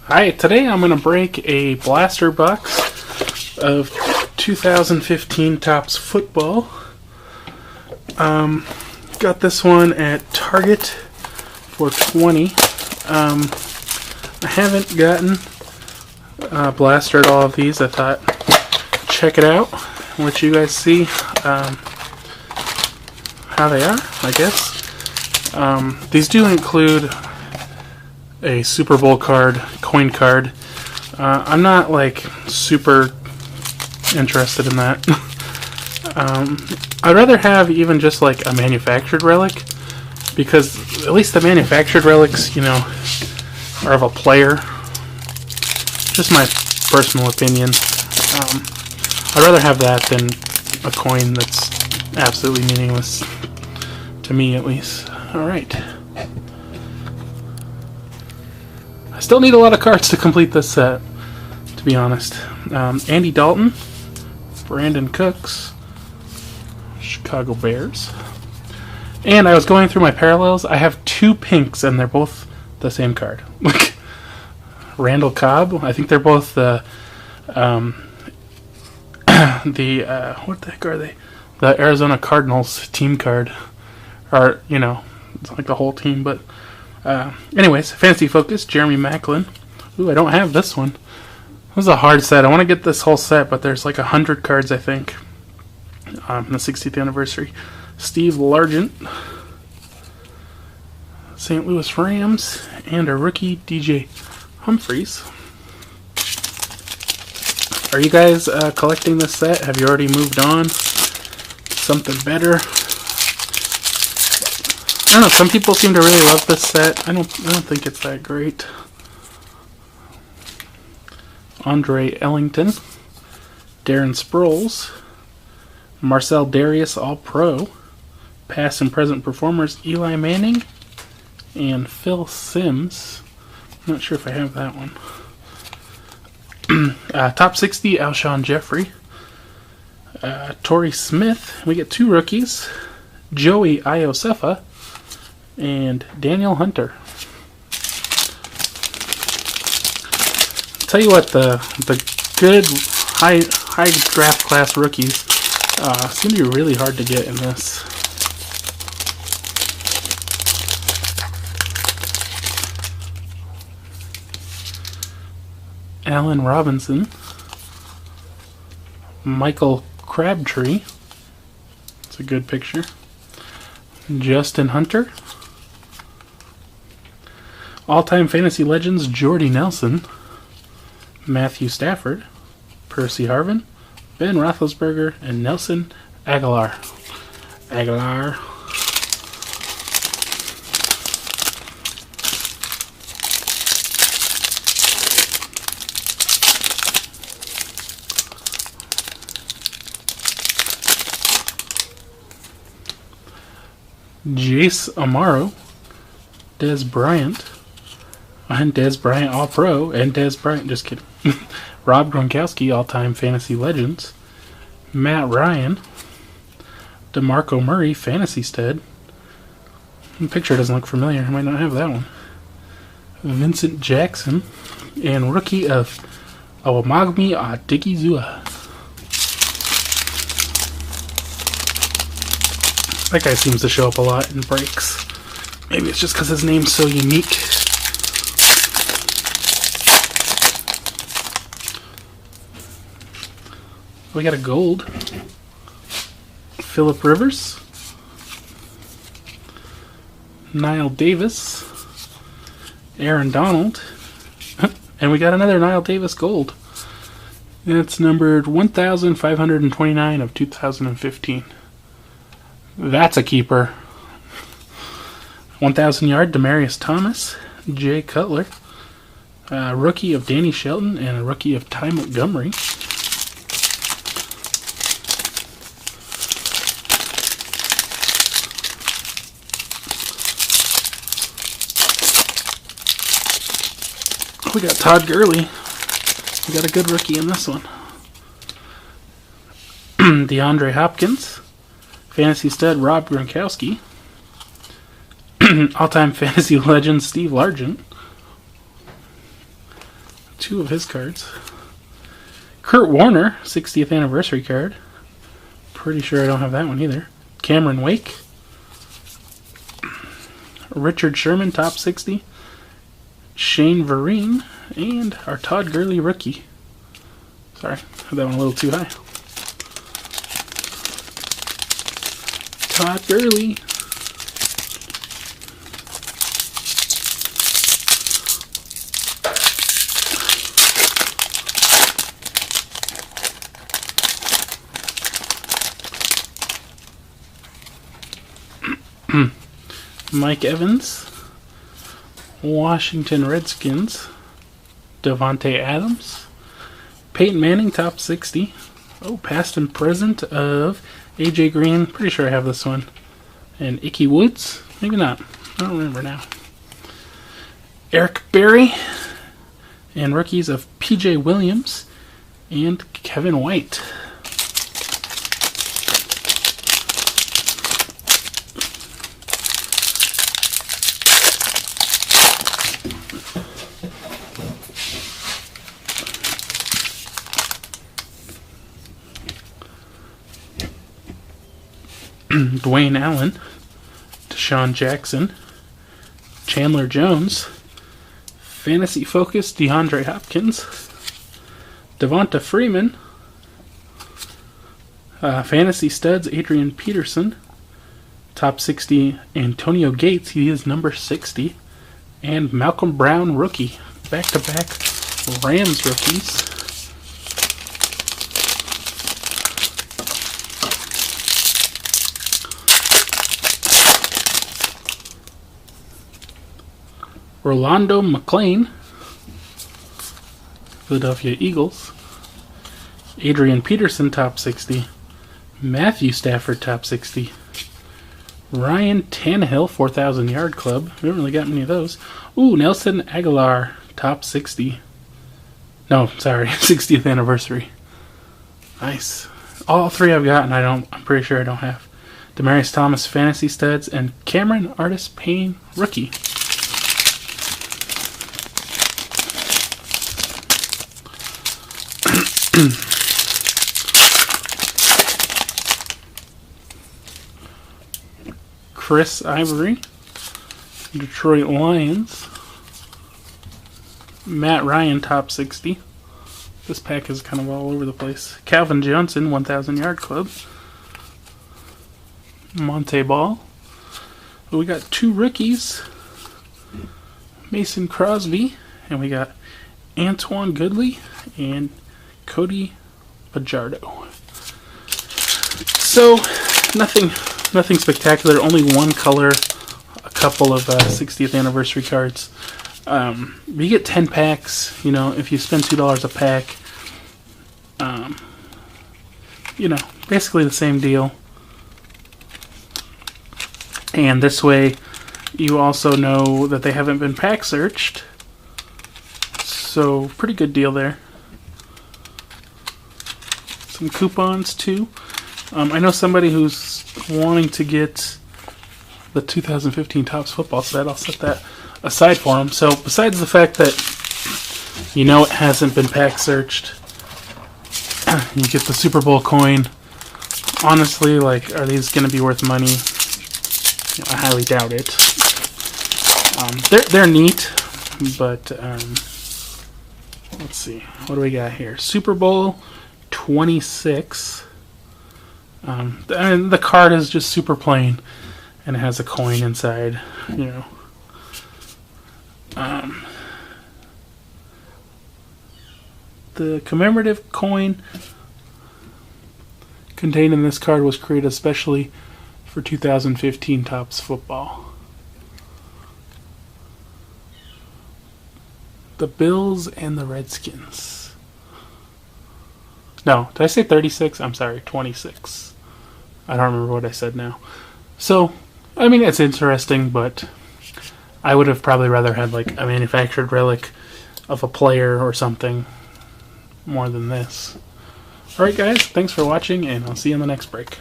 Hi, today I'm going to break a blaster box of 2015 Topps Football. Got this one at Target for $20. I haven't gotten blastered all of these. I thought check it out, let you guys see how they are, I guess. These do include a Super Bowl card, coin card. I'm not like super interested in that. I'd rather have even just like a manufactured relic, because at least the manufactured relics, you know, are of a player. Just my personal opinion. I'd rather have that than a coin that's absolutely meaningless, to me at least. Alright. I still need a lot of cards to complete this set, to be honest. Andy Dalton, Brandon Cooks, Chicago Bears. And I was going through my parallels. I have two pinks, and they're both the same card. Randall Cobb. I think they're both the what the heck are they? The Arizona Cardinals team card, or you know, it's like the whole team. But anyways, Fantasy Focus. Jeremy Maclin. Ooh, I don't have this one. This is a hard set. I want to get this whole set, but there's like 100 cards, I think. The 60th anniversary. Steve Largent, St. Louis Rams, and a rookie, DJ Humphries. Are you guys collecting this set? Have you already moved on? Something better? I don't know. Some people seem to really love this set. I don't think it's that great. Andre Ellington, Darren Sproles, Marcel Darius All-Pro, past and present performers Eli Manning, and Phil Simms. I'm not sure if I have that one. Top 60, Alshon Jeffrey, Torrey Smith. We get two rookies, Joey Iosefa, and Daniel Hunter. Tell you what, the good high draft class rookies seem to be really hard to get in this. Allen Robinson, Michael Crabtree. It's a good picture. Justin Hunter. All-time fantasy legends Jordy Nelson, Matthew Stafford, Percy Harvin, Ben Roethlisberger, and Nelson Aguilar. Jace Amaro, Dez Bryant, and Dez Bryant All-Pro, and Dez Bryant, just kidding. Rob Gronkowski, All-Time Fantasy Legends, Matt Ryan, DeMarco Murray, Fantasy Stud. The picture doesn't look familiar, I might not have that one. Vincent Jackson, and rookie of Owamagmi Odigizua. That guy seems to show up a lot in breaks. Maybe it's just because his name's so unique. We got a gold. Phillip Rivers. Niall Davis. Aaron Donald. And we got another Niall Davis gold. It's numbered 1529 of 2015. That's a keeper. 1,000 yard Demaryius Thomas, Jay Cutler, a rookie of Danny Shelton, and a rookie of Ty Montgomery. We got Todd Gurley. We got a good rookie in this one. DeAndre Hopkins. Fantasy Stud Rob Gronkowski. All-time fantasy legend Steve Largent. 2 of his cards. Kurt Warner, 60th anniversary card. Pretty sure I don't have that one either. Cameron Wake. Richard Sherman, top 60. Shane Vereen. And our Todd Gurley rookie. Sorry, had that one a little too high. Todd Gurley. Mike Evans, Washington Redskins, Devontae Adams, Peyton Manning, top 60. Oh, past and present of AJ Green. Pretty sure I have this one. And Ickey Woods. Maybe not. I don't remember now. Eric Berry. And rookies of PJ Williams and Kevin White. Dwayne Allen, Deshaun Jackson, Chandler Jones, Fantasy Focus DeAndre Hopkins, Devonta Freeman, Fantasy Studs Adrian Peterson, top 60 Antonio Gates, he is number 60, and Malcolm Brown rookie, back-to-back Rams rookies. Rolando McClain, Philadelphia Eagles. Adrian Peterson, top 60. Matthew Stafford, top 60. Ryan Tannehill, 4,000 Yard Club. We haven't really got many of those. Ooh, Nelson Aguilar, top 60. No, sorry, 60th anniversary. Nice. All 3 I've got, and I'm pretty sure I don't have. Demaryius Thomas, Fantasy Studs, and Cameron Artis-Payne, rookie. Chris Ivory, Detroit Lions. Matt Ryan, top 60. This pack is kind of all over the place. Calvin Johnson, 1,000 Yard Club. Monte Ball. We got 2 rookies. Mason Crosby, and we got Antoine Goodley and Cody Fajardo. So, nothing spectacular. Only one color. A couple of 60th anniversary cards. You get 10 packs. You know, if you spend $2 a pack, you know, basically the same deal. And this way, you also know that they haven't been pack searched. So, pretty good deal there. Some coupons too. I know somebody who's wanting to get the 2015 Topps football set. I'll set that aside for him. So besides the fact that you know it hasn't been pack searched, you get the Super Bowl coin. Honestly, like, are these going to be worth money? You know, I highly doubt it. They're neat, but let's see. What do we got here? Super Bowl 26. And the card is just super plain, and it has a coin inside. You know, the commemorative coin contained in this card was created especially for 2015 Topps football. The Bills and the Redskins. No, did I say 36? I'm sorry, 26. I don't remember what I said now. So, I mean, it's interesting, but I would have probably rather had like a manufactured relic of a player or something more than this. Alright guys, thanks for watching, and I'll see you in the next break.